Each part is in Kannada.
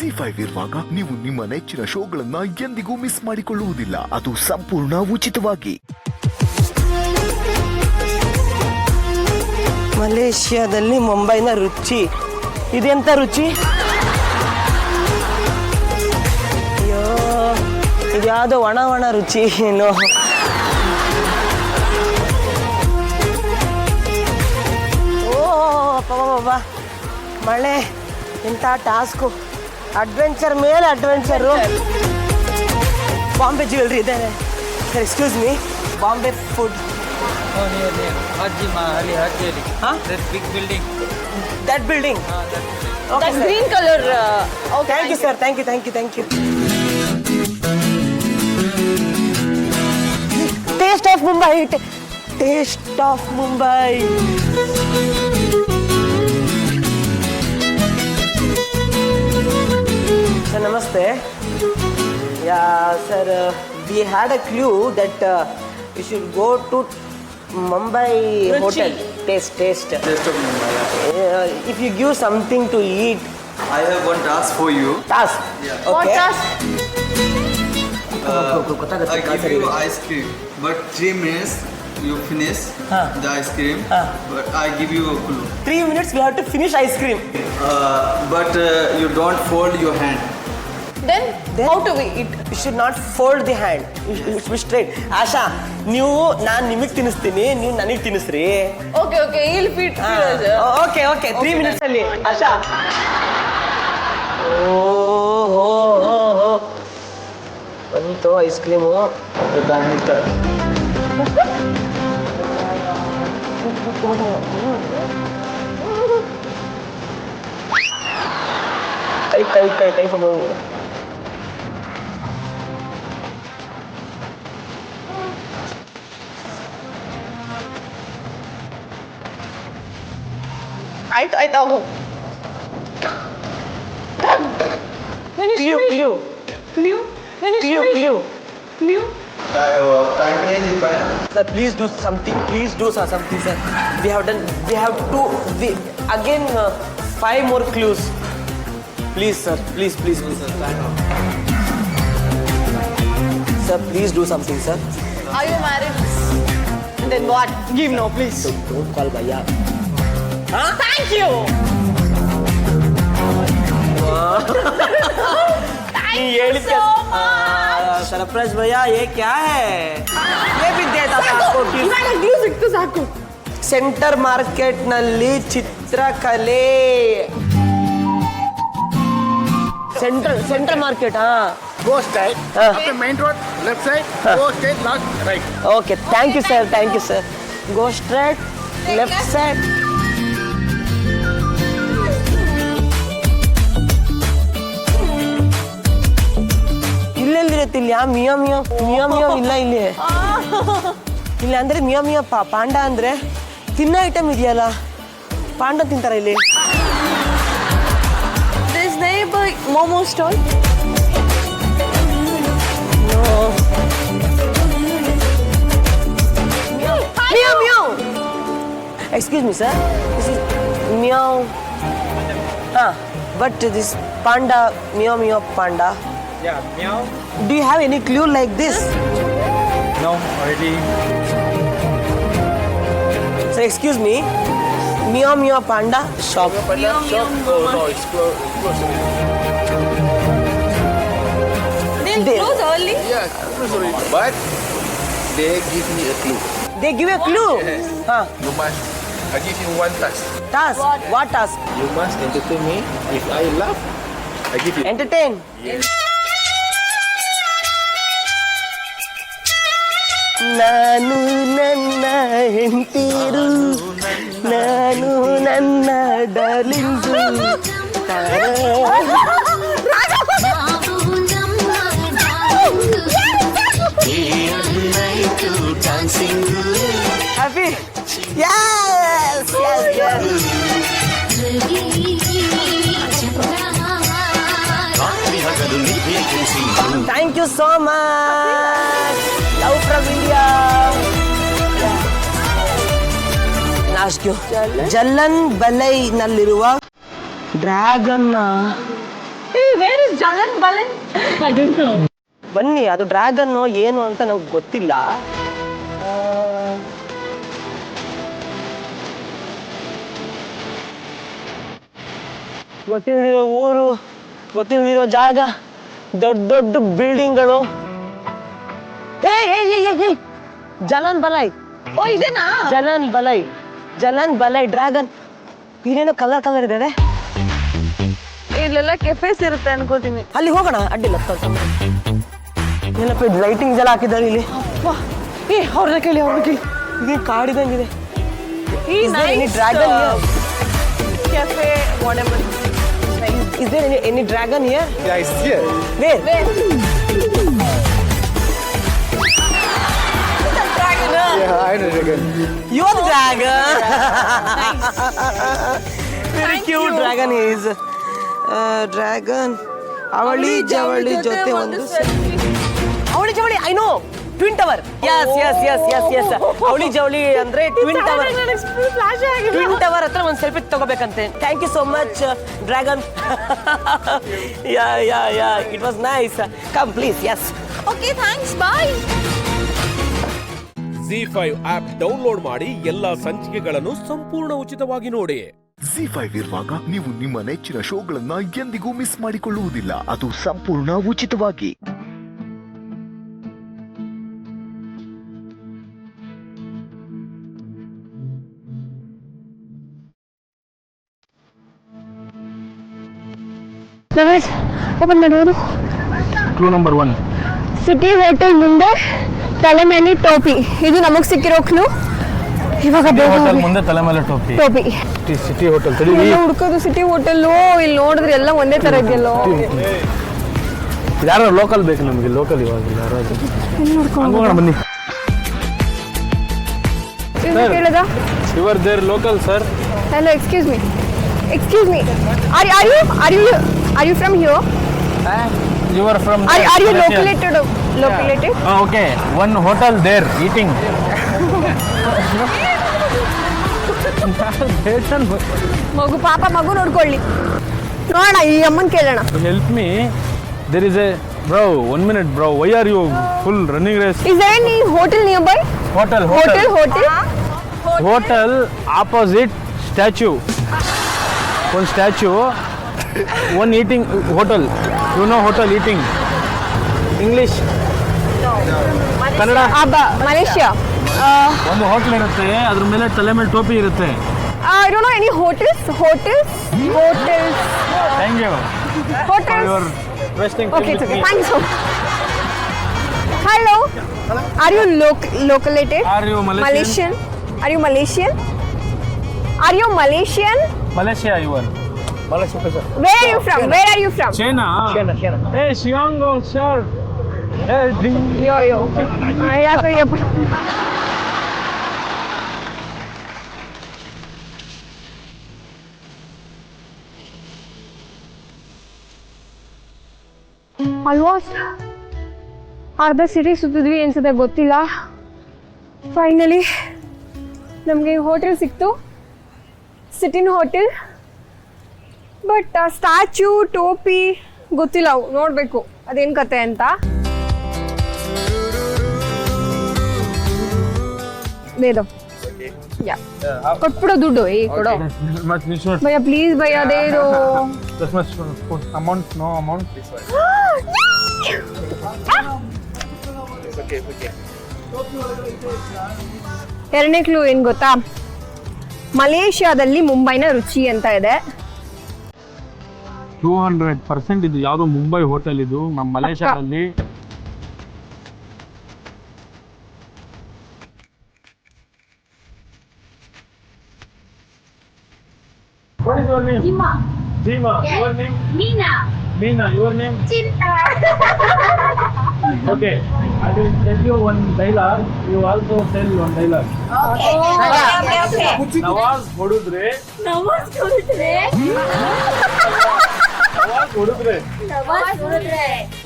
ZEE5 ಇರುವಾಗ ನೀವು ನಿಮ್ಮ ನೆಚ್ಚಿನ ಶೋಗಳನ್ನ ಎಂದಿಗೂ ಮಿಸ್ ಮಾಡಿಕೊಳ್ಳುವುದಿಲ್ಲ. ಅದು ಸಂಪೂರ್ಣ ಉಚಿತವಾಗಿ. ಮಲೇಷ್ಯಾದಲ್ಲಿ ಮುಂಬೈನ ರುಚಿ. ಇದೆಂತ ರುಚಿ? ಅಯ್ಯೋ, ಇದ್ಯಾವುದೋ ಒಣ ರುಚಿ ಏನು. ಓ ಮಳೆ, ಎಂಥ ಟಾಸ್ಕು. ಅಡ್ವೆಂಚರ್ ಮೇಲೆ ಅಡ್ವೆಂಚರು. ಬಾಂಬೆ ಜ್ಯುವೆಲ್ರಿ ಇದೆ sir. Excuse me, Bombay food. Haji Mahali, Haji Ali. Huh? That big building. That building? That building. Okay, That sir. green color. Okay. Thank you, sir. Thank you. Taste of Mumbai. Taste of Mumbai. Sir, namaste. Yeah, sir. We had a clue that we should go to Mumbai Ruchi. hotel. Taste. Taste of Mumbai. If you give something to eat. I have one task for you. Task. Yeah. Okay. What task? I give you ice cream, but 3 minutes you finish the ice cream. But I give you a clue. 3 minutes we have to finish ice cream. But you don't fold your hand. Then how do we eat? You should not fold the hand. You should be straight. Asha, ನೀವು ನಾನು ನಿಮಗೆ ತಿನ್ನಿಸ್ತೀನಿ, ನೀವು ನನಗೆ ತಿನ್ನಿಸ್ರಿ. Okay. He'll feed us. Okay. 3 minutes ಅಲ್ಲಿ. ಆಶಾ. ಓಹೋ. ಬಂತು ಐಸ್ ಕ್ರೀಮು. ಕೈ ಫೋಟೋ. ಆಯ್ತು. Clew. Sir, please do something. Sir. We have to. Again, 5 more clues. Please, sir. Please. Sir, please do something, sir. Are you married? Then what? Give no, please. Don't call Bhaiya. Thank you. Thank you so much. Surprise भैया, ये क्या है? ये भी देता था आपको कि ಇವಾಗ ಗ್ಲೂ ಸಿಕ್ತು ಸಾಕು. ಸೆಂಟರ್ ಮಾರ್ಕೆಟ್ ನಲ್ಲಿ ಚಿತ್ರಕಲೆ. Central market. Go straight. After main road, left side. Go straight, last right. Okay, thank you, sir. Go straight, left side. ಇಲ್ಲೆಲ್ಲಿರುತ್ತೆ ಇಲ್ಲಿ? ಮಿಯಾ ಇಲ್ಲ ಇಲ್ಲಿ. ಇಲ್ಲಿ ಅಂದ್ರೆ ಮಿಯಾ ಪಾಂಡ ಅಂದ್ರೆ ತಿನ್ನೋ ಐಟಮ್ ಇದೆಯಲ್ಲ, ಪಾಂಡ ತಿಂತಾರ ಇಲ್ಲಿ. This neighbor Momo stall. Meow. Excuse me, sir. This is meow. But this panda, meow panda. Yeah, meow. Do you have any clue like this? No, already. Sir, excuse me. Meow panda shop. Meow. No, it's close. They'll They- close early. Yes, sorry. But they give me a clue. They give a clue. You must. I give you one task. Task. What task? You must entertain me. If I laugh, I give you. Entertain. ನಾನು ನನ್ನ ಹೆಂಡತಿರು, ನಾನು ನನ್ನ darling. Happy? Yes. Thank you so much. Love from India. Ask you. ಜಲ್ಲನ್ ಬಲೈ ನಲ್ಲಿರುವ dragon. Where Jalan Balan? I don't know. ಬನ್ನಿ, ಅದು ಡ್ರ್ಯಾಗನ್ ಏನು ಅಂತ ನಂಗೆ ಗೊತ್ತಿಲ್ಲ. ಗೊತ್ತಿರೋ ಊರು, ಗೊತ್ತಿರೋ ಜಾಗ, ದೊಡ್ಡ ದೊಡ್ಡ ಬಿಲ್ಡಿಂಗ್ಗಳು. ಜಲನ್ ಬಲೈ. ಓ ಇದೇನಾ? ಜಲನ್ ಬಲೈ ಡ್ರ್ಯಾಗನ್. ಇಲ್ಲೇನೋ ಕಲರ್ ಇದೆ. ಇಲ್ಲೆಲ್ಲ ಕೆಫೆಸ್ ಇರುತ್ತೆ ಅನ್ಕೋತೀನಿ. ಅಲ್ಲಿ ಹೋಗೋಣ, ಅಡ್ಡಿಲ್ಲ. ಏನಪ್ಪ ಇದು ಲೈಟಿಂಗ್ಸ್ ಎಲ್ಲ ಹಾಕಿದ್ದಾರೆ ಇಲ್ಲಿ. ಅವ್ರನ್ನ ಕೇಳಿ ಇದೇ ಕಾಡಿದಂಗಿದೆ. Dragon cafe whatever. Is there any dragon here? Yeah, it's here. Where? Yeah, I know again. You are the dragon. Very cute dragon he is. Dragon. ಅವಳಿ ಜವಳಿ ಜೊತೆ ಒಂದು ಅವಳಿ ಜವಳಿ I know twin tower. Yes ಅವಳಿ ಜವಳಿ ಅಂದ್ರೆ ಟ್ವಿನ್ ಟವರ್ ಹತ್ರ ಒಂದು ಸೆಲ್ಫಿ ತಗೋಬೇಕಂತೆ. Thank you so much dragon. Ya it was nice. Come please. Yes okay thanks bye. ZEE5 app download ಮಾಡಿ ಎಲ್ಲಾ ಸಂಚಿಕೆಗಳನ್ನು ಸಂಪೂರ್ಣ ಉಚಿತವಾಗಿ ನೋಡಿ. ZEE5 ಇರುವಾಗ ನೀವು ನಿಮ್ಮ ನೆಚ್ಚಿನ ಶೋಗಳನ್ನ ಎಂದಿಗೂ ಮಿಸ್ ಮಾಡಿಕೊಳ್ಳುವುದಿಲ್ಲ. ಅದು ಸಂಪೂರ್ಣ ಉಚಿತವಾಗಿ. ಓಪನ್ ಮಾಡೋದು. Clue number 1. ಸಿಟಿ ಹೋಟೆಲ್ ಮುಂದೆ ತಲೆ ಮೇಲೆ ಟೋಪಿ. ಇದು ನಮಗ್ ಸಿಕ್ಕಿರೋ ಕ್ಲೂ. ಇವಾಗ ಹೋಟೆಲ್ ಮುಂದೆ ತಲೆ ಮೇಲೆ ಟೋಪಿ. ಸಿಟಿ ಹೋಟೆಲ್ ಹುಡ್ಕೋದು. ಸಿಟಿ ಹೋಟೆಲ್ ಇಲ್ಲಿ ನೋಡಿದ್ರೆ ಎಲ್ಲ ಒಂದೇ ತರ ಇದೆಯಲ್ಲೋ. ಯಾರು ಲೋಕಲ್ ಬೇಕು ನಮಗೆ. ಲೋಕಲ್ ಇವಾಗ ಯಾರು ಬನ್ನಿ. ಕೇಳದ your there local sir. Hello excuse me are you from here? You are from are you located? Okay, one hotel there eating. ಮಗು ನೋಡ್ಕೊಳ್ಳಿ. ನೋಡೋಣ ಈ ಅಮ್ಮನ್ ಕೇಳೋಣ. Help me. There is a bro. 1 minute, bro. Why are you full running race? Is there any hotel nearby? Hotel opposite statue. One statue. One eating hotel. You know hotel eating. English. Kannada. Malaysia. ಒಂದು ಹೋಟೆಲ್ ಇರುತ್ತೆ, ಅದ್ರ ಮೇಲೆ ತಲೆ ಮೇಲೆ ಟೋಪಿ ಇರುತ್ತೆ. I don't know any hotels. Thank you. Hotels. You are wasting time. Okay, with it's okay. me. Thank you so much. Hello. Are you located? Are you Malaysian? Are you Malaysian? Malaysia, you are. Malaysia. Where are you from? China. Hey, Xianggo, sir. Hey, Yo. Yapa. Almost ಅರ್ಧ ಸಿಟಿ ಸುತ್ತಿದ್ವಿ ಅನ್ಸುತ್ತೆ, ಗೊತ್ತಿಲ್ಲ. ಫೈನಲಿ ನಮಗೆ ಹೋಟೆಲ್ ಸಿಕ್ತು, ಸಿಟಿನ ಹೋಟೆಲ್. ಬಟ್ ಸ್ಟ್ಯಾಚ್ಯೂ ಟೋಪಿ ಗೊತ್ತಿಲ್ಲ, ನೋಡಬೇಕು ಅದೇನು ಕತೆ ಅಂತ. ವೇದ ಕೊಟ್ಬಿಡೋ ದುಡ್ಡು. ಕೊಡೋ ಭಯ್ಯ, ಪ್ಲೀಸ್ ಭಯ್ಯ, ಅದೇನು amount, no amount. ಎರಡನೇ ಕ್ಲೂ ಏನ್ ಗೊತ್ತಾ? ಮಲೇಷ್ಯಾದಲ್ಲಿ ಮುಂಬೈನ ರುಚಿ ಅಂತ ಇದೆ. 200% ಇದು ಯಾವುದೋ ಮುಂಬೈ ಹೋಟೆಲ್. ಇದು ನಮ್ಮ ಮಲೇಷ್ಯಾದಲ್ಲಿ. What is your name? Zima. Your name? Meena. Your name? Okay. I will tell you one dialogue. You also tell one dialogue. Okay. Nawaz Hodudre.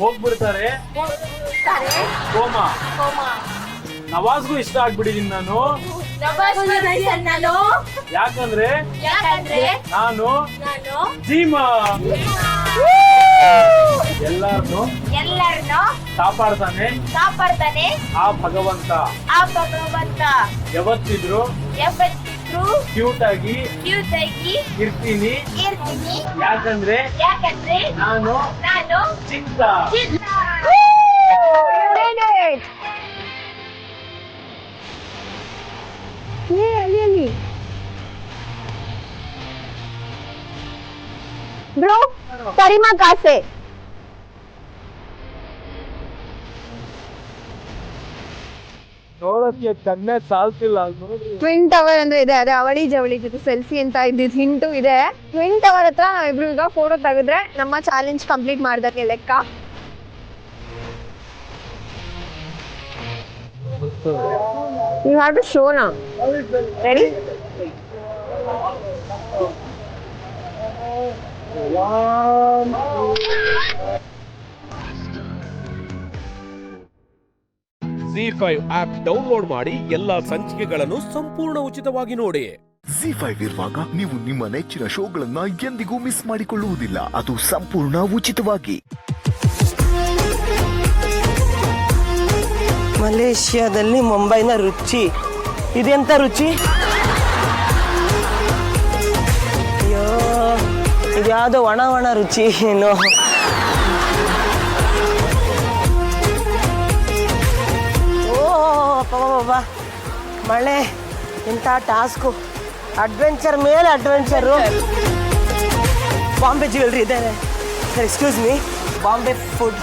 ಹೋಗ್ಬಿಡ್ತಾರೆ. ಕೋಮಾ. ನವಾಜ್ಗೂ ಇಷ್ಟ ಆಗ್ಬಿಟ್ಟಿದೀನಿ ನಾನು. ಯಾಕಂದ್ರೆ ನಾನು ಜೀಮಾ. ಕಾಪಾಡ್ತಾನೆ ಕಾಪಾಡ್ತಾನೆ ಆ ಭಗವಂತ ಆ ಭಗವಂತ ಯಾವತ್ತಿದ್ರು ಯಾವತ್ತಿದ್ರು ಕ್ಯೂಟ್ ಆಗಿ ಕ್ಯೂಟ್ ಆಗಿ ಇರ್ತೀನಿ ಇರ್ತೀನಿ ಯಾಕಂದ್ರೆ ಯಾಕಂದ್ರೆ ನಾನು ನಾನು ಚಿಕ್ಕ ಚಿಕ್ಕ. ಬ್ರೋ ಕರಿಮಾ ಕಾಸೆ ನೋಡೋದಕ್ಕೆ ಕಣ್ಣೇ ಸಾಲ್ತಿಲ್ಲ ಅಲ್ಲಿ ನೋಡಿ. ಟ್ವಿನ್ ಟವರ್ ಅಂದ್ರೆ ಇದೆ, ಅದೇ ಅವಳಿ ಜವಳಿ ಜೊತೆ ಸೆಲ್ಫಿ ಅಂತ ಇದ್ದಿದ್ದು ಹಿಂಟು ಇದೆ. ಟ್ವಿನ್ ಟವರ್ ಹತ್ರ ನಾವಿಬ್ರು ಈಗ ಫೋಟೋ ತೆಗೆದ್ರೆ ನಮ್ಮ ಚಾಲೆಂಜ್ ಕಂಪ್ಲೀಟ್ ಮಾಡ್ದಂಗೆ ಲೆಕ್ಕ. You have to show now. Ready? ZEE5 app download ಮಾಡಿ ಎಲ್ಲಾ ಸಂಚಿಕೆಗಳನ್ನು ಸಂಪೂರ್ಣ ಉಚಿತವಾಗಿ ನೋಡಿ. ZEE5 ಇರುವಾಗ ನೀವು ನಿಮ್ಮ ನೆಚ್ಚಿನ ಶೋಗಳನ್ನ ಎಂದಿಗೂ ಮಿಸ್ ಮಾಡಿಕೊಳ್ಳುವುದಿಲ್ಲ. ಅದು ಸಂಪೂರ್ಣ ಉಚಿತವಾಗಿ. ಮಲೇಷ್ಯಾದಲ್ಲಿ ಮುಂಬೈನ ರುಚಿ. ಇದೆಂತ ರುಚಿ? ಅಯ್ಯೋ, ಇದ್ಯಾವುದೋ ಒಣ ಒಣ ರುಚಿ ಏನು. ಓ ಮಳೆ, ಇಂಥ ಟಾಸ್ಕು, ಅಡ್ವೆಂಚರ್ ಮೇಲೆ ಅಡ್ವೆಂಚರು. ಬಾಂಬೆ ಜ್ಯುವೆಲ್ರಿ ಇದೆ sir, excuse me, Bombay food.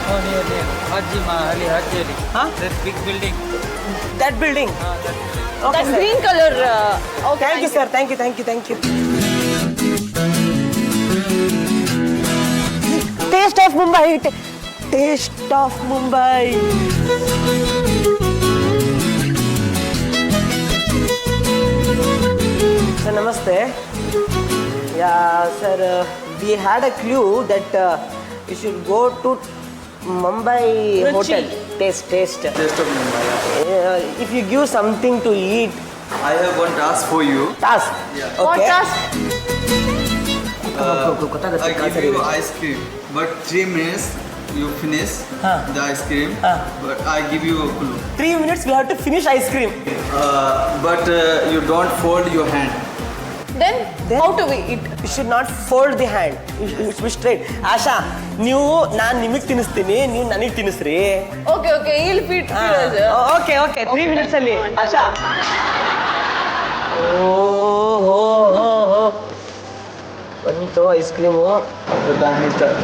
Oh, near. Haji Mahali, Haji. Huh? That big building. That building? Okay, That sir. green color. Okay. Thank you, sir. Thank you, thank you, thank you. Taste of Mumbai. Taste of Mumbai. Sir, namaste. Yeah, sir. We had a clue that you should go to Mumbai Ruchi. hotel. Taste. Taste of Mumbai. If you give something to eat, I have one task for you. task. Yeah. Okay. What task? I give you ice cream, but 3 minutes you finish the ice cream. But I give you a clue. 3 minutes we have to finish ice cream. But you don't fold your hand. Then how to we eat? You should not fold the hand. You should be straight. ಆಶಾ, ನೀವು ನಾನು ನಿಮಗೆ ತಿನ್ನಿಸ್ತೀನಿ, ನೀವು ನನಗೆ ತಿನ್ನಿಸ್ರಿ. Okay, he'll feed us. Okay 3 minutes ಅಲ್ಲಿ. ಆಶಾ. ಓಹೋ ಬಂತು ice cream. The time is done.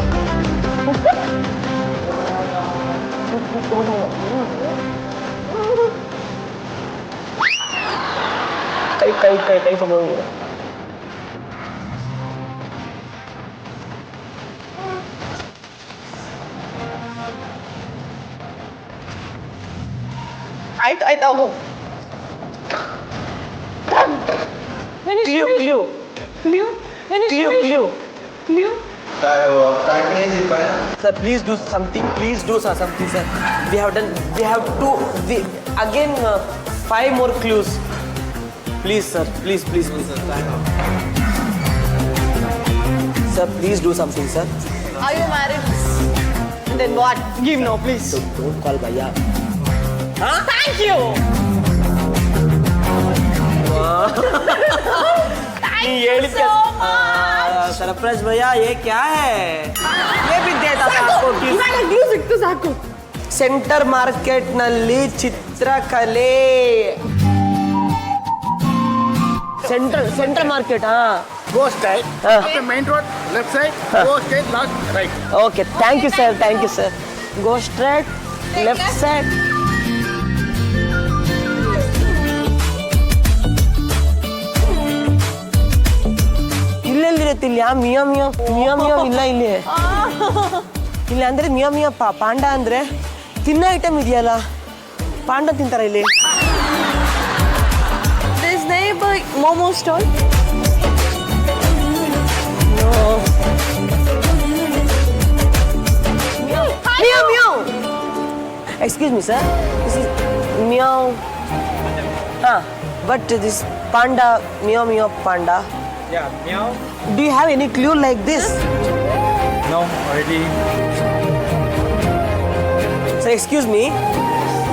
ಕೈ ತಗೊಂಡು. ಆಯ್ತು ಹೋಗು. Clew. Time is fine. Sir, please do something. Sir. We have to. Again, 5 more clues. Please, sir. Please. Sir, please do something, sir. Are you married? Then what? Give now, please. Don't call Bhaiya. Thank you. ये ಹೇಳಿದ so much. सरप्राइज भैया, ये क्या है? ये भी देता था आपको ಇವಾಗ ಗ್ಲೂ ಸಿಕ್ತು ಸಾಕು. ಸೆಂಟರ್ ಮಾರ್ಕೆಟ್ ನಲ್ಲಿ ಚಿತ್ರಕಲೆ. Central market. Go straight. Ah. After main road, left side. Go straight, last right. Okay, thank you sir. Go straight, left side. ಇಲ್ಲೆಲ್ಲಿರುತ್ತೆ ಇಲ್ಲಿ? ಮಿಯಾ ಇಲ್ಲ ಇಲ್ಲಿ. ಇಲ್ಲಿ ಅಂದ್ರೆ ಮಿಯಾ ಪಾಂಡ ಅಂದ್ರೆ ತಿನ್ನೋ ಐಟಮ್ ಇದೆಯಲ್ಲ, ಪಾಂಡ ತಿಂತಾರ ಇಲ್ಲಿ. This neighbor Momo stall. Meow. Excuse me, sir. This is meow. But this panda, meow panda. Yeah, meow. Do you have any clue like this? No, already. Sir, excuse me.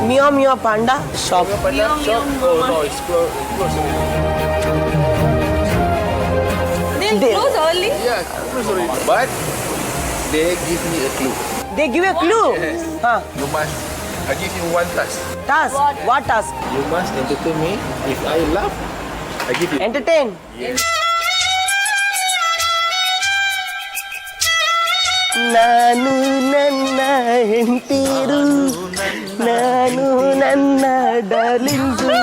Mia Mia Panda shop. Oh no, it's closed. They'll They- close early. Yeah, closed already. But they give me a clue. They give you a clue. Yes. Huh. You must. I give you one task. Task. What task? You must entertain me. If I laugh, I give you. Entertain. ನಾನು ನನ್ನ ಹೆಂಡತಿರು, ನಾನು ನನ್ನ darling.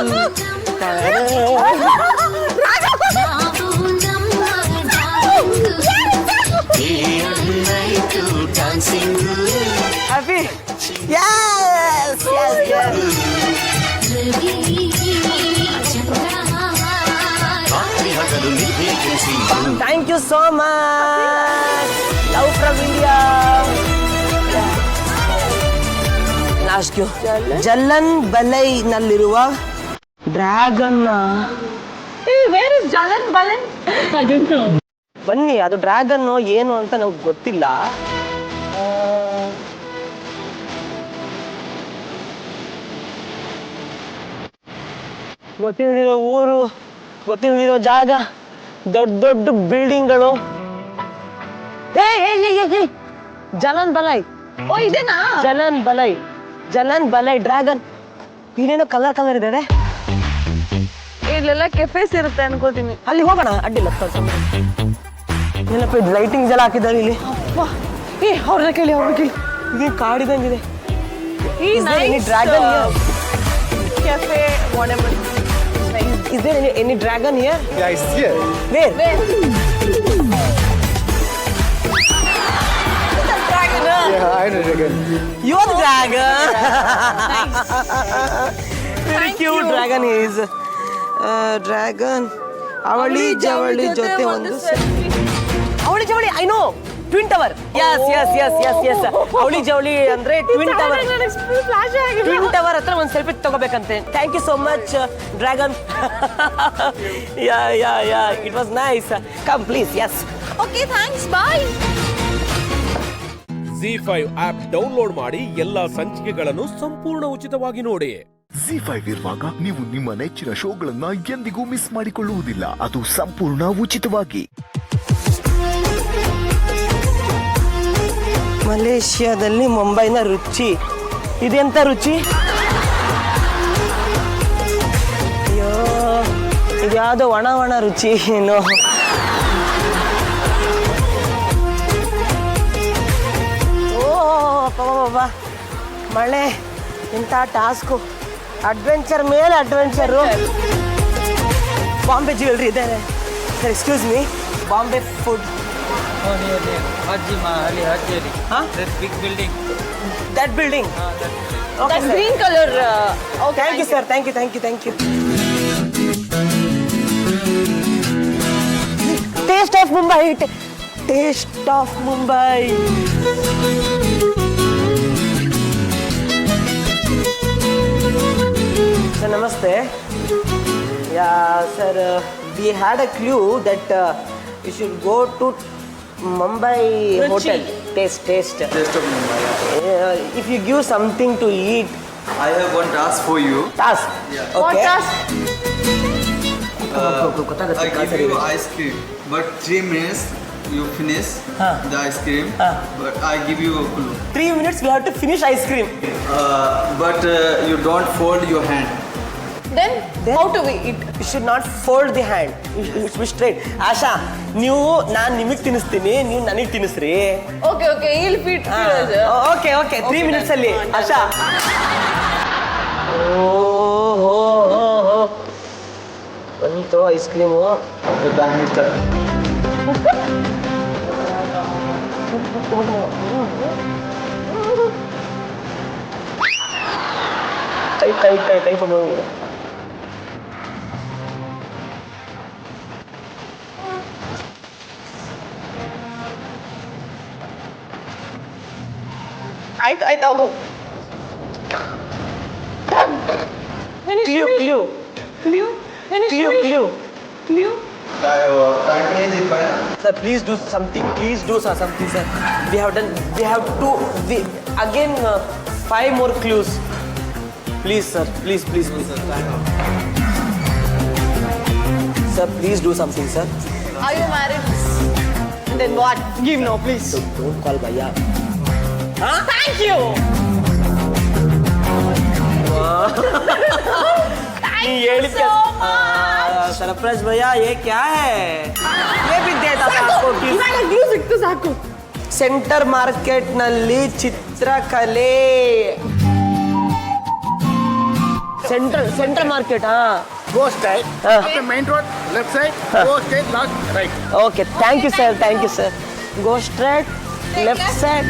Happy? Yes, yes, yes. Thank you so much. Love from India. Last you. ಜಲ್ಲನ್ ಬಲೈ ನಲ್ಲಿರುವ dragon. Hey, where is Jalan Balan? I don't know. ಬನ್ನಿ, ಅದು ಡ್ರ್ಯಾಗನ್ ಏನು ಅಂತ ನಮ್ಗೆ ಗೊತ್ತಿಲ್ಲ. ಗೊತ್ತಿರೋ ಊರು, ಗೊತ್ತಿರೋ ಜಾಗ, ದೊಡ್ಡ ದೊಡ್ಡ ಬಿಲ್ಡಿಂಗ್ಗಳು. ಜಲನ್ ಬಲೈ. Oh, ಇದೆನಾ? ಜಲನ್ ಬಲೈ ಡ್ರ್ಯಾಗನ್. ಇಲ್ಲೇನೋ ಕಲರ್ ಇದೆ. ಇಲ್ಲೆಲ್ಲ ಕೆಫೆಸ್ ಇರುತ್ತೆ ಅನ್ಕೋತೀನಿ. ಅಲ್ಲಿ ಹೋಗೋಣ, ಅಡ್ಡಿಲ್ಲ. ಏನಪ್ಪ ಇದು ಲೈಟಿಂಗ್ ಎಲ್ಲ ಹಾಕಿದ್ದಾರೆ ಇಲ್ಲಿ. ಅವ್ರನ್ನ ಕೇಳಿ ಇದು ಕಾಡಿದಂಗಿದೆ. Dragon Cafe, whatever. Is there any dragon here? Yeah, it's here. Where? Yeah, I know dragon. You are the dragon. Very cute dragon is. Dragon. ಅವಳಿ ಜವಳಿ ಜೊತೆ ಒಂದು ಅವಳಿ ಜವಳಿ. I know, twin tower. Yes. ಅವಳಿ ಜವಳಿ ಅಂದ್ರೆ ಟ್ವಿನ್ ಟವರ್. ಟ್ವಿನ್ ಟವರ್ ಹತ್ರ ಒಂದು ಸೆಲ್ಫಿ ತಗೋಬೇಕಂತೆ. Thank you so much dragon. Ya it was nice. Come please. Yes. Okay, thanks. Bye. Z5 app download ಮಾಡಿ ಎಲ್ಲಾ ಸಂಚಿಕೆಗಳನ್ನು ಸಂಪೂರ್ಣ ಉಚಿತವಾಗಿ ನೋಡಿ. Z5 ಇರುವಾಗ ನೀವು ನಿಮ್ಮ ನೆಚ್ಚಿನ ಶೋಗಳನ್ನ ಎಂದಿಗೂ ಮಿಸ್ ಮಾಡಿಕೊಳ್ಳುವುದಿಲ್ಲ. ಅದು ಸಂಪೂರ್ಣ ಉಚಿತವಾಗಿ. ಮಲೇಷ್ಯಾದಲ್ಲಿ ಮುಂಬೈನ ರುಚಿ. ಇದೆಂತ ರುಚಿ? ಅಯ್ಯೋ, ಇದ್ಯಾವುದೋ ಒಣ ರುಚಿ ಏನು. ಓ ಮಳೆ, ಇಂಥ ಟಾಸ್ಕು. ಅಡ್ವೆಂಚರ್ ಮೇಲೆ ಅಡ್ವೆಂಚರು. ಬಾಂಬೆ ಜ್ಯುವೆಲ್ರಿ ಇದೆ. Sir, excuse me, Bombay food. Haji Mahali, Haji Ali. Huh? That big building. That building. Okay, That sir. green color. Okay, Thank you, sir. Thank you. Taste of Mumbai. Taste of Mumbai. Sir, namaste. Yeah, sir. We had a clue that you should go to Mumbai Ruchi. hotel. Taste. Taste of Mumbai. If you give something to eat. I have one task for you. Task. Yeah. What Okay. task? I give you ice cream, but 3 minutes you finish the ice cream. But I give you a clue. 3 minutes we have to finish ice cream. But you don't fold your hand. Then how do we eat? You should not fold the hand. You should be straight. ಆಶಾ, ನೀವು ನಾನು ನಿಮಗೆ ತಿನ್ನಿಸ್ತೀನಿ, ನೀವು ನನಗೆ ತಿನ್ನಿಸ್ರಿ. Okay, he'll feed us. Okay 3 minutes ಅಲ್ಲಿ. done. ಆಶಾ. ಬಂತು ice cream. The time is done. ಕೈ ಫೋನ್. ಆಯ್ತು ಹೋಗು. Clue. Time is fine. Sir, please do something. Please do something, sir. We have to again 5 more clues. Please, sir. Please. Sir, please do something, sir. Are you married? Then what? Give no, please. Don't call Bhaiya. Thank you. Thank you so much. Surprise भैया ये क्या है? ये भी देता था आपको ಸಾಕು. ಸೆಂಟರ್ ಮಾರ್ಕೆಟ್ ನಲ್ಲಿ ಚಿತ್ರಕಲೆ. Central market. Go straight. After main road, left side. Go straight, last right. Okay thank you sir. Go straight left side.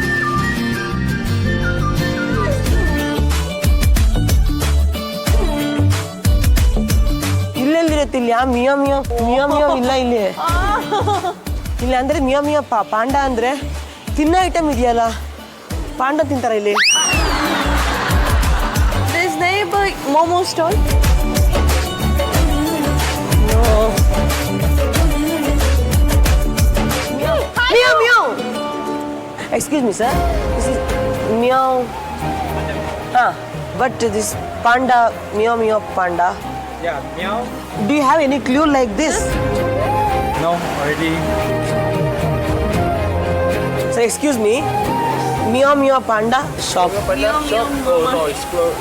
ಇಲ್ಲೆಲ್ಲಿರುತ್ತೆ ಇಲ್ಲಿ? ಮಿಯೋ ಇಲ್ಲ ಇಲ್ಲಿ. ಇಲ್ಲಿ ಅಂದ್ರೆ ಮಿಯೋ ಪಾಂಡ ಅಂದ್ರೆ ತಿನ್ನೋ ಐಟಮ್ ಇದೆಯಲ್ಲ, ಪಾಂಡ ತಿಂತಾರ ಇಲ್ಲಿ. This neighbor Momo stall. Meow. Excuse me, sir. This is meow. But this panda, meow panda. Yeah, meow. Do you have any clue like this? No, already. Sir, excuse me. Meow panda shop. It's close.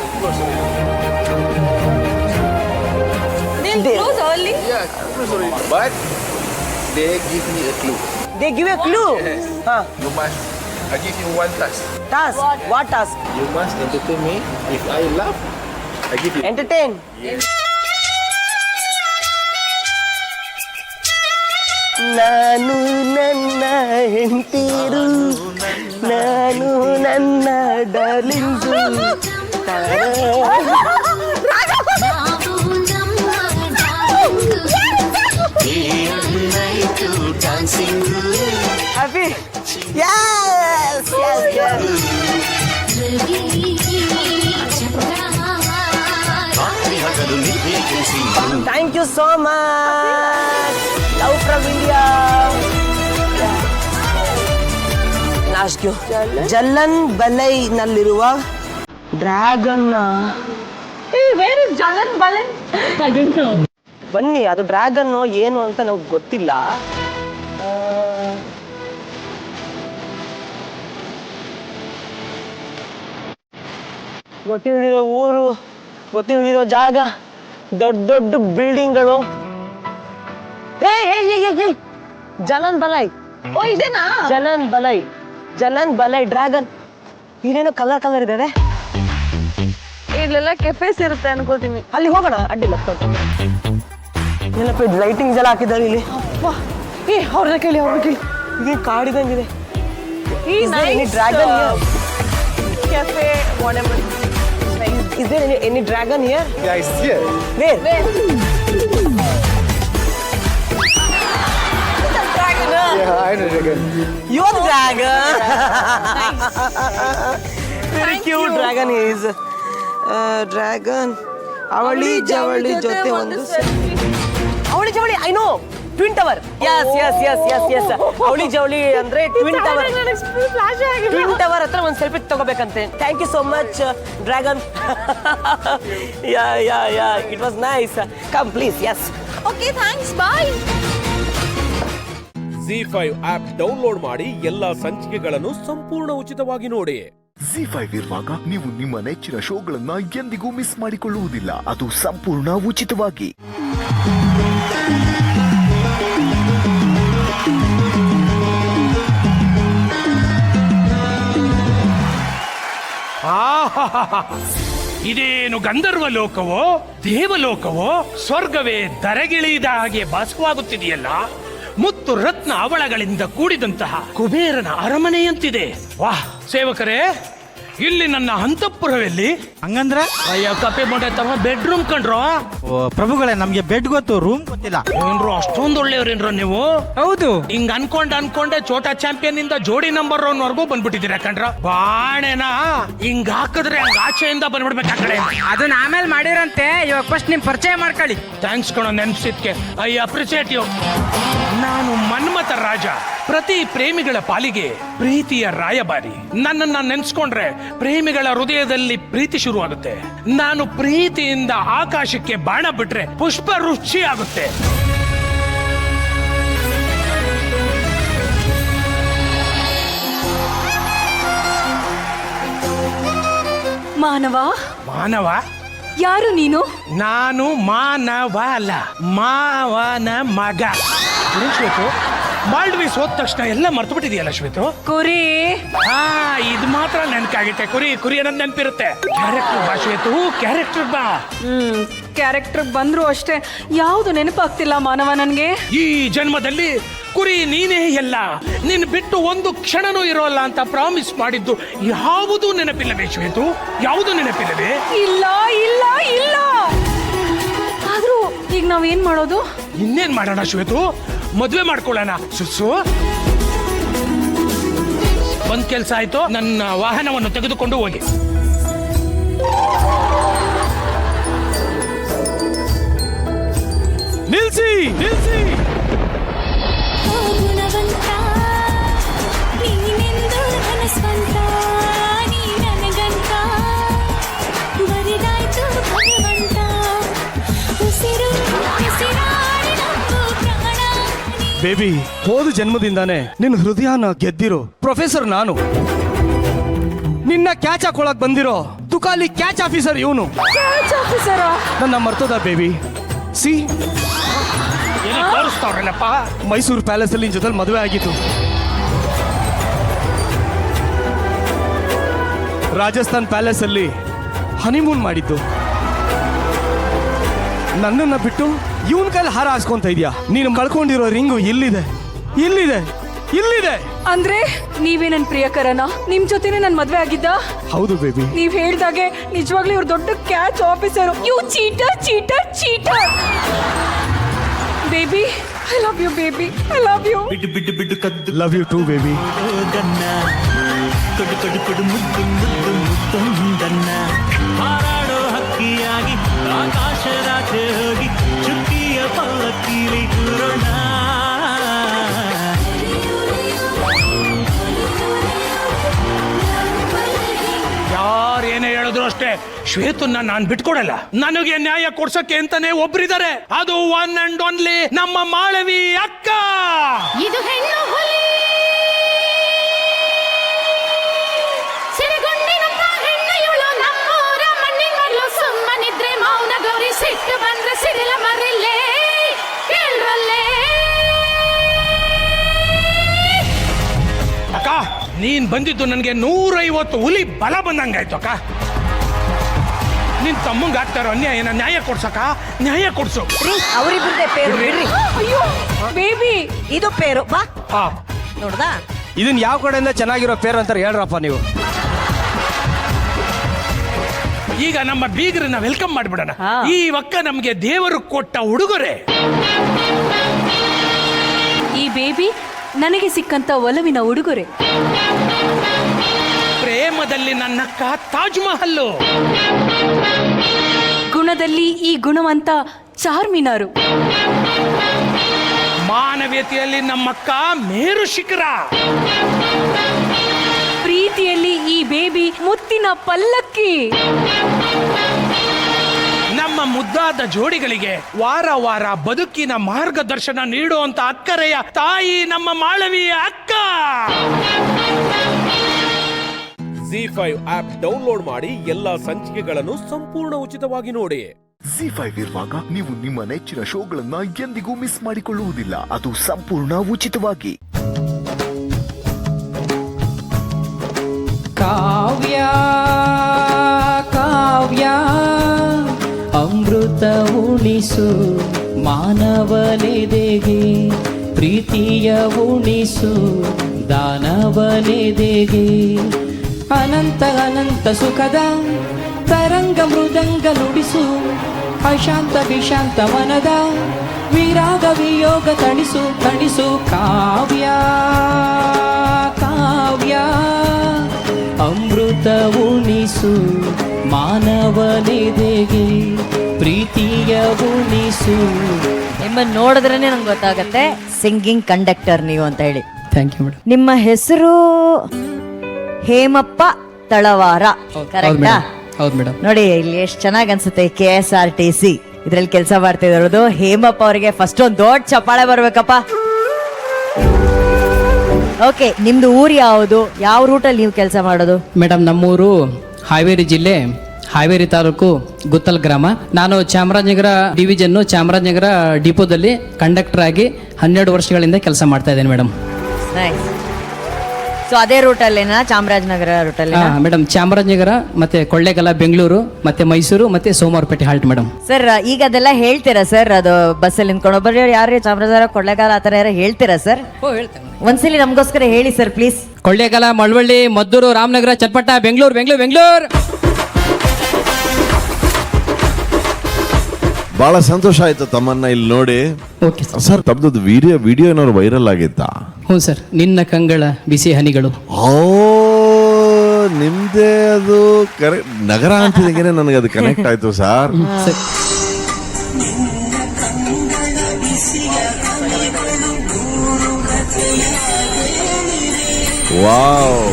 They Close early. Yeah, sorry. But they give me a clue. they give a clue. Yes. You must. I give you one task. Task. What task? You must entertain me. If I laugh, I give you. Entertain. ನಾನು ನನ್ನ ಹೆಂಡತಿರು, ನಾನು ನನ್ನ darling. Happy? Yes. Thank you so much. Love from India. Ask you. ಜಲ್ಲನ್ ಬಲೈ ನಲ್ಲಿರುವ dragon. Where is Jalan Balan? I don't know. ಬನ್ನಿ, ಅದು ಡ್ರ್ಯಾಗನ್ ಏನು ಅಂತ ನಮ್ಗೆ ಗೊತ್ತಿಲ್ಲ. ಗೊತ್ತಿರೋ ಊರು, ಗೊತ್ತಿರೋ ಜಾಗ, ದೊಡ್ಡ ಬಿಲ್ಡಿಂಗ್ಗಳು. ಜಲನ್ ಬಲೈ. ಓ ಇದೇನಾ? ಜಲನ್ ಬಲೈ ಡ್ರ್ಯಾಗನ್. ಇದೇನೋ ಕಲರ್ ಇದ್ದಾರೆ. ಇಲ್ಲೆಲ್ಲ ಕೆಫೆಸ್ ಇರುತ್ತೆ ಅನ್ಕೋತೀನಿ. ಅಲ್ಲಿ ಹೋಗೋಣ, ಅಡ್ಡಿಲ್ಲ. ಏನಪ್ಪ ಲೈಟಿಂಗ್ಸ್ ಎಲ್ಲ ಹಾಕಿದ್ದಾರೆ ಇಲ್ಲಿ. ಅವ್ರನ್ನ ಕೇಳಿ ಇದೇ ಕಾಡಿದಂಗಿದೆ. Dragon cafe whatever. Is there any dragon here? Yeah, it's here. Where? Yeah, I know dragon. You're the dragon. Very cute dragon he is. Dragon. ಅವಳಿ ಜವಳಿ ಜೊತೆ ಒಂದು ಅವಳಿ ಜವಳಿ. I know. Twin tower. Yes. ಅವಳಿ ಜವಳಿ ಅಂದ್ರೆ ಟ್ವಿನ್ ಟವರ್. ಟ್ವಿನ್ ಟವರ್ ಹತ್ರ ಒಂದು ಸೆಲ್ಫಿ ತಗೋಬೇಕಂತೆ. Thank you so much dragon. Ya it was nice. Come please. Yes. Okay, thanks. Bye. Z5 app download ಮಾಡಿ ಎಲ್ಲಾ ಸಂಚಿಕೆಗಳನ್ನು ಸಂಪೂರ್ಣ ಉಚಿತವಾಗಿ ನೋಡಿ. Z5 ಇರುವಾಗ ನೀವು ನಿಮ್ಮ ನೆಚ್ಚಿನ ಶೋಗಳನ್ನ ಎಂದಿಗೂ ಮಿಸ್ ಮಾಡಿಕೊಳ್ಳುವುದಿಲ್ಲ. ಅದು ಸಂಪೂರ್ಣ ಉಚಿತವಾಗಿ. ಇದೇನು ಗಂಧರ್ವ ಲೋಕವೋ ದೇವಲೋಕವೋ ಸ್ವರ್ಗವೇ ಧರೆಗಿಳಿದ ಹಾಗೆ ಭಾಸವಾಗುತ್ತಿದೆಯಲ್ಲ. ಮುತ್ತು ರತ್ನ ಅವಳಗಳಿಂದ ಕೂಡಿದಂತಹ ಕುಬೇರನ ಅರಮನೆಯಂತಿದೆ. ವಾಹ್ ಸೇವಕರೇ, ಇಲ್ಲಿ ನನ್ನ ಅಂತಃಪುರವೆಲ್ಲಿ? ಹಂಗಂದ್ರೆ ಅಯ್ಯ ಕಪ್ಪೆ ಮೊಟ್ಟೆ ತಮ್ಮ ಬೆಡ್ರೂಮ್ ಕಂಡ್ರೋ. ಪ್ರಭುಗಳೇ, ನಮ್ಗೆ ಬೆಡ್ ಗೊತ್ತು, ರೂಮ್ ಗೊತ್ತಿಲ್ಲ. ಏನ್ರು ಅಷ್ಟೊಂದು ಒಳ್ಳೆಯವ್ರೇನ್ರೋ ನೀವು? ಹೌದು. ಹಿಂಗ್ ಅನ್ಕೊಂಡೆ ಛೋಟಾ ಚಾಂಪಿಯನ್ ಇಂದ ಜೋಡಿ ನಂಬರ್ 1 ವರ್ಗೂ ಬಂದ್ಬಿಟ್ಟಿದ್ದೀರಾ ಕಣ್ರ. ಬಾಣೆನ ಹಿಂಗ್ ಹಾಕಿದ್ರೆ ಹಂಗ ಆಚೆಯಿಂದ ಬಂದ್ಬಿಡ್ಬೇಕು ಆ ಕಡೆ. ಅದನ್ನ ಆಮೇಲೆ ಮಾಡಿರಂತೆ, ಇವಾಗ ಫಸ್ಟ್ ನಿಮ್ ಪರಿಚಯ ಮಾಡ್ಕೊಳ್ಳಿ. ಥ್ಯಾಂಕ್ಸ್ ಕಣೋ ನೆನ್ಸಿದ್ಕೆ. I appreciate you. ನಾನು ಮನ್ಮಥ ರಾಜ, ಪ್ರತಿ ಪ್ರೇಮಿಗಳ ಪಾಲಿಗೆ ಪ್ರೀತಿಯ ರಾಯಭಾರಿ. ನನ್ನನ್ನ ನೆನ್ಸ್ಕೊಂಡ್ರೆ ಪ್ರೇಮಿಗಳ ಹೃದಯದಲ್ಲಿ ಪ್ರೀತಿ ಶುರುವಾಗುತ್ತೆ. ನಾನು ಪ್ರೀತಿಯಿಂದ ಆಕಾಶಕ್ಕೆ ಬಾಣ ಬಿಟ್ರೆ ಪುಷ್ಪ ರುಚಿ ಆಗುತ್ತೆ. ಮಾನವ ಮಾನವ? ಯಾರು ನೀನು? ನಾನು ಮಾನವ ಅಲ್ಲ, ಮಾವನ ಮಗ. ಶ್ವೇತು, ಮಾಲ್ಡೀವ್ಸ್ ಹೋದ ತಕ್ಷಣ ಎಲ್ಲ ಮರ್ತು ಬಿಟ್ಟಿದೆಯಲ್ಲ ಶ್ವೇತು? ಕುರಿ. ಇದು ಮಾತ್ರ ನೆನಕಾಗುತ್ತೆ. ಕುರಿ ಕುರಿ ಅನ್ನೋದು ನೆನಪಿರುತ್ತೆ. ಕ್ಯಾರೆಕ್ಟರ್ ಬಾ ಶ್ವೇತು, ಕ್ಯಾರೆಕ್ಟರ್ ಬಾ. ಕ್ಯಾರೆಕ್ಟರ್ ಬಂದ್ರು ಅಷ್ಟೇ, ಯಾವ್ದು ನೆನಪಾಗ್ತಿಲ್ಲ ಮಾನವ ನನ್ಗೆ. ಈ ಜನ್ಮದಲ್ಲಿ ಕುರಿ ನೀನೇ ಎಲ್ಲ, ನಿನ್ ಬಿಟ್ಟು ಒಂದು ಕ್ಷಣನೂ ಇರೋಲ್ಲ ಅಂತ ಪ್ರಾಮಿಸ್ ಮಾಡಿದ್ದು ಯಾವುದು ನೆನಪಿಲ್ಲವೇ ಶ್ವೇತು? ಯಾವುದು ನೆನಪಿಲ್ಲವೇ? ಇಲ್ಲ ಇಲ್ಲ ಇಲ್ಲ. ಆದ್ರೂ ಈಗ ನಾವೇನ್ ಮಾಡೋದು? ಇನ್ನೇನ್ ಮಾಡೋಣ ಶ್ವೇತು? ಮದ್ವೆ ಮಾಡ್ಕೊಳ್ಳೋಣ. ಸುಸ್ಸು, ಒಂದ್ ಕೆಲ್ಸ ಆಯ್ತು, ನನ್ನ ವಾಹನವನ್ನು ತೆಗೆದುಕೊಂಡು ಹೋಗಿ. ನಿಲ್ಸಿ ನಿಲ್ಸಿ. ಬೇಬಿ, ಹೋದ ಜನ್ಮದಿಂದಾನೆ ನಿನ್ನ ಹೃದಯನ ಗೆದ್ದಿರೋ ಪ್ರೊಫೆಸರ್ ನಾನು. ನಿನ್ನ ಕ್ಯಾಚ್ ಹಾಕೊಳಕ್ ಬಂದಿರೋ ತುಕಾಲಿ ಕ್ಯಾಚ್ ಆಫೀಸರ್ ಇವನು. ನನ್ನ ಮರ್ತೋದ ಬೇಬಿ? ಸಿ, ತೋರಿಸ್ತಾವ್ರಲ್ಲಪ್ಪ, ಮೈಸೂರು ಪ್ಯಾಲೇಸ್ ಅಲ್ಲಿ ಜೊತೆ ಮದುವೆ ಆಗಿತ್ತು. ರಾಜಸ್ಥಾನ್ ಪ್ಯಾಲೇಸ್ ಅಲ್ಲಿ ಹನಿಮೂನ್ ಮಾಡಿದ್ದು. ನನ್ನನ್ನ ಬಿಟ್ಟು ಇವನ್ ಕೈಲಿ ಹಾರ ಹಾಸ್ಕೊಂತ ಇದೆಯಾ? ನೀನು ಕಳ್ಕೊಂಡಿರೋ ರಿಂಗು ಇಲ್ಲಿದೆ, ಇಲ್ಲಿದೆ, ಇಲ್ಲಿದೆ. ಅಂದ್ರೆ ನೀವೇ ನನ್ ಪ್ರಿಯಕರನ? ನಿಮ್ ಜೊತೆನೆ ನನ್ ಮದ್ವೆ ಆಗಿದ್ದ? ಹೌದು ಬೇಬಿ. ನೀವ್ ಹೇಳ್ದಾಗೆ ನಿಜವಾಗ್ಲೂ ಇವ್ರು ದೊಡ್ಡ catch officer. You cheater cheater cheater. Baby, I love you baby, I love you. ಬಿಡು ಬಿಡು ಬಿಡು ಕದ್ದು ಲವ್ ಯು ಟು ಬೇಬಿ. ಕೊಡು ಕೊಡು ಕೊಡು ಮುದ್ದು ಮುದ್ದು ಮುತ್ತೊಂದನ್ನ. ಹಾರಾಡೋ ಹಕ್ಕಿಯಾಗಿ ಆಕಾಶದಾಚೆ ಹೋಗಿ ಚುಕ್ಕಿಯ ಪಲ್ಲಕ್ಕಿಲಿ ಕೂರೋಣ. ಯಾರೇನೇ ಹೇಳಿದ್ರು ಅಷ್ಟೇ, ಶ್ವೇತನ್ನ ನಾನ್ ಬಿಟ್ಕೊಡಲ್ಲ. ನನಗೆ ನ್ಯಾಯ ಕೊಡ್ಸಕ್ಕೆ ಅಂತಾನೆ ಒಬ್ರಿದ್ದಾರೆ, ಅದು ಒನ್ ಅಂಡ್ ಓನ್ಲಿ ನಮ್ಮ ಮಾಳವಿ ಅಕ್ಕ. ಇದು ಹೆಣ್ಣು ಹುಲಿ. ಸಿರಿಗುಂಡಿನಂತ ಹೆಣ್ಣು ಇವಳು, ನಮ್ಮೂರ ಮಣ್ಣಿನ ಮಗಳು. ಸುಮ್ಮನಿದ್ರೆ ಮೌನ ಗೌರಿ, ಸಿಟ್ಟು ಬಂದ್ರೆ ಸಿಡಿಲ ಮರಿಲ್ಲೇ ಕೇಳ್ರಲ್ಲೇ. ಅಕ್ಕ, ನೀನ್ ಬಂದಿದ್ದು ನನಗೆ 150 ಹುಲಿ ಬಲ ಬಂದಂಗಾಯ್ತು ಅಕ್ಕ. ನಿನ್ ತಮ್ಮಂಗ ಆಗ್ತಾರೋ ಅನ್ಯಾಯನ ನ್ಯಾಯ ಕೊಡ್ಸಕ್ಕ, ನ್ಯಾಯ ಕೊಡ್ಸು. ಅವರಿಬ್ಬರದೇ ಪೇರು ಬಿಡ್ರಿ. ಅಯ್ಯೋ ಬೇಬಿ, ಇದು ಪೇರು ಬಾ. ಹಾ, ನೋಡ್ದಾ? ಇದನ್ನ ಯಾವ ಕಡೆಯಿಂದ ಚೆನ್ನಾಗಿರೋ ಪೇರ್ ಅಂತಾರೆ ಹೇಳ್ರಪ್ಪ ನೀವು. ಈಗ ನಮ್ಮ ಬೀಗರನ್ನ ವೆಲ್ಕಮ್ ಮಾಡ್ಬಿಡೋಣ. ಈ ಅಕ್ಕ ನಮ್ಗೆ ದೇವರು ಕೊಟ್ಟ ಉಡುಗೊರೆ. ಈ ಬೇಬಿ ನನಗೆ ಸಿಕ್ಕಂತ ಒಲವಿನ ಉಡುಗೊರೆ. ಪ್ರೇಮದಲ್ಲಿ ನನ್ನಕ್ಕ ತಾಜ್ ಮಹಲ್ಲು, ಗುಣದಲ್ಲಿ ಈ ಗುಣವಂತ ಚಾರ್ಮಿನಾರು, ಮಾನವೀಯತೆಯಲ್ಲಿ ನಮ್ಮಕ್ಕ ಮೇರು ಶಿಖರ, ಪ್ರೀತಿಯಲ್ಲಿ ಈ ಬೇಬಿ ಮುತ್ತಿನ ಪಲ್ಲಕ್ಕಿ. ನಮ್ಮ ಮುದ್ದಾದ ಜೋಡಿಗಳಿಗೆ ವಾರ ವಾರ ಬದುಕಿನ ಮಾರ್ಗದರ್ಶನ ನೀಡುವಂತ ಅಕ್ಕರೆಯ ತಾಯಿ ನಮ್ಮ ಮಾಳವಿಯ ಅಕ್ಕ. ZEE5 ಆಪ್ ಡೌನ್ಲೋಡ್ ಮಾಡಿ ಎಲ್ಲಾ ಸಂಚಿಕೆಗಳನ್ನು ಸಂಪೂರ್ಣ ಉಚಿತವಾಗಿ ನೋಡಿ. ZEE5 ಇರುವಾಗ ನೀವು ನಿಮ್ಮ ನೆಚ್ಚಿನ ಶೋಗಳನ್ನ ಎಂದಿಗೂ ಮಿಸ್ ಮಾಡಿಕೊಳ್ಳುವುದಿಲ್ಲ, ಅದು ಸಂಪೂರ್ಣ ಉಚಿತವಾಗಿ. ಕಾವ್ಯ ಕಾವ್ಯ ಅಮೃತ ಉಣಿಸು ಮಾನವನೆದೆಗೆ, ಪ್ರೀತಿಯ ಉಣಿಸು ದಾನವನೆದೆಗೆ. ಅನಂತ ಅನಂತ ಸುಖದ ತರಂಗ ಮೃದಂಗ ನುಡಿಸು, ಅಶಾಂತ ವಿಶಾಂತ ಮನದ ವಿರಾಗ ವಿಯೋಗ ತಣಿಸು ತಣಿಸು. ಕಾವ್ಯ ಕಾವ್ಯ ಅಮೃತ ಉಣಿಸು ಮಾನವನೆದೆಗೆ, ಪ್ರೀತಿಯ ಉಣಿಸು. ನಿಮ್ಮನ್ನು ನೋಡಿದ್ರೇನೆ ನಂಗೆ ಗೊತ್ತಾಗತ್ತೆ ಸಿಂಗಿಂಗ್ ಕಂಡಕ್ಟರ್ ನೀವು ಅಂತ ಹೇಳಿ. Thank you madam. ನಿಮ್ಮ ಹೆಸರು ಹೇಮಪ್ಪ ತಳವಾರ. ಕರೆಕ್ಟಾ? ಹೌದು ಮೇಡಮ್. ನೋಡಿ ಇಲ್ಲಿ ಎಷ್ಟು ಚೆನ್ನಾಗಿ ಅನ್ಸುತ್ತೆ. KSRTC ಇದ್ರಲ್ಲಿ ಕೆಲಸ ಮಾಡ್ತಾ ಇರೋದು ಹೇಮಪ್ಪ ಅವರಿಗೆ ಫಸ್ಟ್ ಒಂದು ದೊಡ್ಡ ಚಪ್ಪಾಳೆ ಬರ್ಬೇಕಪ್ಪ. ಓಕೆ, ನಿಮ್ದು ಊರು ಯಾವುದು? ಯಾವ ರೂಟಲ್ಲಿ ನೀವು ಕೆಲಸ ಮಾಡೋದು? ಮೇಡಮ್ ನಮ್ಮೂರು ಹಾವೇರಿ ಜಿಲ್ಲೆ, ಹಾವೇರಿ ತಾಲೂಕು ಗುತ್ತಲ್ ಗ್ರಾಮ. ನಾನು ಚಾಮರಾಜನಗರ ಡಿವಿಷನ್ನು ಚಾಮರಾಜನಗರ ಡಿಪೋದಲ್ಲಿ ಕಂಡಕ್ಟರ್ ಆಗಿ 12 ವರ್ಷಗಳಿಂದ ಕೆಲಸ ಮಾಡ್ತಾ ಇದ್ದೇನೆ ಮೇಡಮ್. ನೈಸ್. ಸೊ ಅದೇ ರೂಟಲ್ಲೇನಾ? ಚಾಮರಾಜನಗರ ರೂಟಲ್ಲಿ? ಮೇಡಮ್ ಚಾಮರಾಜನಗರ ಮತ್ತೆ ಕೊಳ್ಳೇಗಾಲ, ಬೆಂಗಳೂರು ಮತ್ತೆ ಮೈಸೂರು ಮತ್ತೆ ಸೋಮವಾರಪೇಟೆ ಹಾಲ್ಟ್ ಮೇಡಮ್. ಸರ್ ಈಗ ಅದೆಲ್ಲ ಹೇಳ್ತೀರಾ ಸರ್? ಅದು ಬಸ್ಸಲ್ಲಿ ನಿಂತ್ಕೊಂಡು ಒಬ್ಬರು ಯಾರು ಚಾಮರಾಜನಗರ, ಕೊಳ್ಳೇಗಾಲ ಆ ಥರ ಯಾರು ಹೇಳ್ತೀರಾ ಸರ್? ಹೇಳ್ತೇನೆ. ಒಂದ್ಸಲಿ ನಮಗೋಸ್ಕರ ಹೇಳಿ ಸರ್ ಪ್ಲೀಸ್. ಕೊಳ್ಳೇಗಾಲ, ಮಳವಳ್ಳಿ, ಮದ್ದೂರು, ರಾಮನಗರ, ಚನ್ನಪಟ್ಟ, ಬೆಂಗಳೂರು, ಬೆಂಗಳೂರು, ಬೆಂಗಳೂರು. ಬಹಳ ಸಂತೋಷ ಆಯ್ತು ತಮ್ಮನ್ನ ಇಲ್ಲಿ ನೋಡಿ. ಓಕೆ ಸರ್, ತಮ್ಮದು ವಿಡಿಯೋ ಏನಾದ್ರು ವೈರಲ್ ಆಗಿತ್ತಾ? ಹ್ಞೂ ಸರ್, ನಿನ್ನ ಕಂಗಳ ಬಿಸಿ ಹನಿಗಳು. ಓ, ನಿಮ್ದೇ ಅದು ಕರೆಕ್ಟ್. ನಗರ ಅಂತಿದಂಗೆ ನನಗೆ ಅದು ಕನೆಕ್ಟ್ ಆಯ್ತು ಸರ್. ವಾವ್.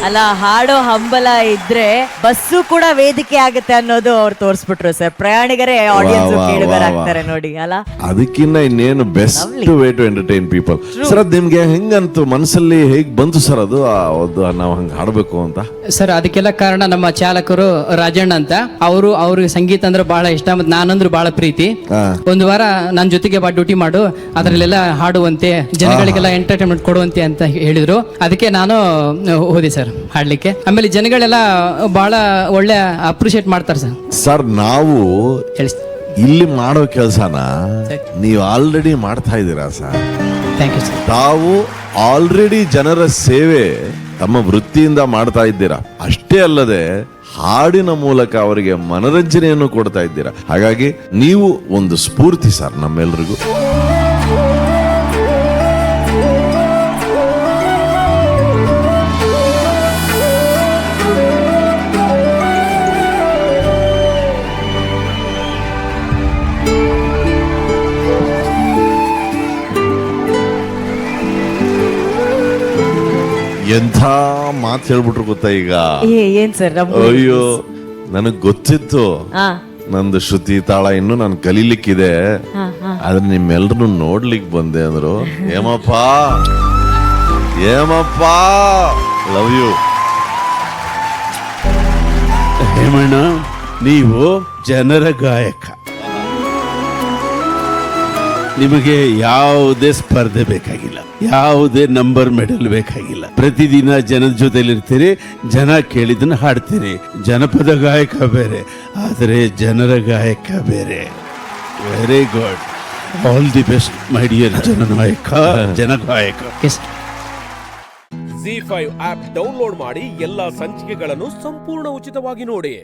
ಅಲ್ಲ, ಹಾಡೋ ಹಂಬಲ ಇದ್ರೆ ಬಸ್ಸು ಕೂಡ ವೇದಿಕೆ ಆಗುತ್ತೆ ಅನ್ನೋದು ಅವ್ರು ತೋರಿಸ್ಬಿಟ್ರು ಸರ್. ಪ್ರಯಾಣಿಕರೇ ಆಡಿಯನ್ಸ್ ಕೇಳುಗರಾಗ್ತಾರೆ ನೋಡಿ ಅಲ್ಲ. ಅದಕ್ಕಿಂತ ಇನ್ನೇನು best way to entertain people. Sir, ಅದ್ ನಿಮ್ಗೆ ಹೆಂಗಂತು ಮನಸ್ಸಲ್ಲಿ ಹೇಗ್ ಬಂತು ಸರ್ ಅದು ನಾವು ಹಂಗ ಹಾಡ್ಬೇಕು ಅಂತ? ಸರ್, ಅದಕ್ಕೆಲ್ಲ ಕಾರಣ ನಮ್ಮ ಚಾಲಕರು ರಾಜಣ್ಣ ಅಂತ. ಅವ್ರಿಗೆ ಸಂಗೀತ ಅಂದ್ರೆ ಬಹಳ ಇಷ್ಟ, ಮತ್ತೆ ನಾನಂದ್ರು ಬಹಳ ಪ್ರೀತಿ. ಒಂದು ವಾರ ನನ್ನ ಜೊತೆಗೆ ಬಾ ಡ್ಯೂಟಿ ಮಾಡು, ಅದರಲ್ಲೆಲ್ಲ ಹಾಡುವಂತೆ, ಜನಗಳಿಗೆಲ್ಲ ಎಂಟರ್ಟೈನ್ಮೆಂಟ್ ಕೊಡುವಂತೆ ಅಂತ ಹೇಳಿದ್ರು. ಅದಕ್ಕೆ ನಾನು ಹೋದೆ ಸರ್ ಹಾಡ್ಲಿಕ್ಕೆ. ಆಮೇಲೆ ಜನಗಳೆಲ್ಲ ಬಹಳ ಒಳ್ಳೆ ಅಪ್ರಿಶಿಯೇಟ್ ಮಾಡ್ತಾರೆ ಸರ್. ಸರ್, ನಾವು ಇಲ್ಲಿ ಮಾಡೋ ಕೆಲಸನ ನೀವು ಆಲ್ರೆಡಿ ಮಾಡ್ತಾ ಇದ್ದೀರಾ ಸರ್. Thank you sir. ತಾವು ಆಲ್ರೆಡಿ ಜನರ ಸೇವೆ ತಮ್ಮ ವೃತ್ತಿಯಿಂದ ಮಾಡ್ತಾ ಇದ್ದೀರಾ. ಅಷ್ಟೇ ಅಲ್ಲದೆ ಹಾಡಿನ ಮೂಲಕ ಅವರಿಗೆ ಮನರಂಜನೆಯನ್ನು ಕೊಡ್ತಾ ಇದ್ದೀರಾ. ಹಾಗಾಗಿ ನೀವು ಒಂದು ಸ್ಫೂರ್ತಿ ಸರ್ ನಮ್ಮೆಲ್ರಿಗೂ. ಎಂಥ ಮಾತು ಹೇಳ್ಬಿಟ್ರು ಗೊತ್ತಾ ಈಗ? ಏನ್ ಸರ್? ಅಯ್ಯೋ, ನನಗ್ ಗೊತ್ತಿತ್ತು ನಂದು ಶ್ರುತಿ ತಾಳ ಇನ್ನು ನಾನು ಕಲೀಲಿಕ್ಕಿದೆ, ಆದ್ರೆ ನಿಮ್ಮೆಲ್ರು ನೋಡ್ಲಿಕ್ ಬಂದೆ ಅಂದ್ರು. ಹೇಮಪ್ಪ, ಲವ್ ಯು. ಹೇಮಣ್ಣ, ನೀವು ಜನರ ಗಾಯಕ. ನಿಮಗೆ ಯಾವುದೇ ಸ್ಪರ್ಧೆ ಬೇಕಾಗಿಲ್ಲ, ಯಾವುದೇ ನಂಬರ್ ಮೆಡಲ್ ಬೇಕಾಗಿಲ್ಲ. ಪ್ರತಿದಿನ ಜನದ ಜೊತೆಲಿರ್ತೀರಿ, ಜನ ಕೇಳಿದನ್ನ ಹಾಡ್ತೀರಿ. ಜನಪದ ಗಾಯಕ ಬೇರೆ, ಆದರೆ ಜನರ ಗಾಯಕ ಬೇರೆ. Very good, all the best my dear ಜನನಾಯಕ, ಜನಗಾಯಕ. ZEE5 ಆಪ್ ಡೌನ್ಲೋಡ್ ಮಾಡಿ ಎಲ್ಲಾ ಸಂಚಿಕೆಗಳನ್ನು ಸಂಪೂರ್ಣ ಉಚಿತವಾಗಿ ನೋಡಿ.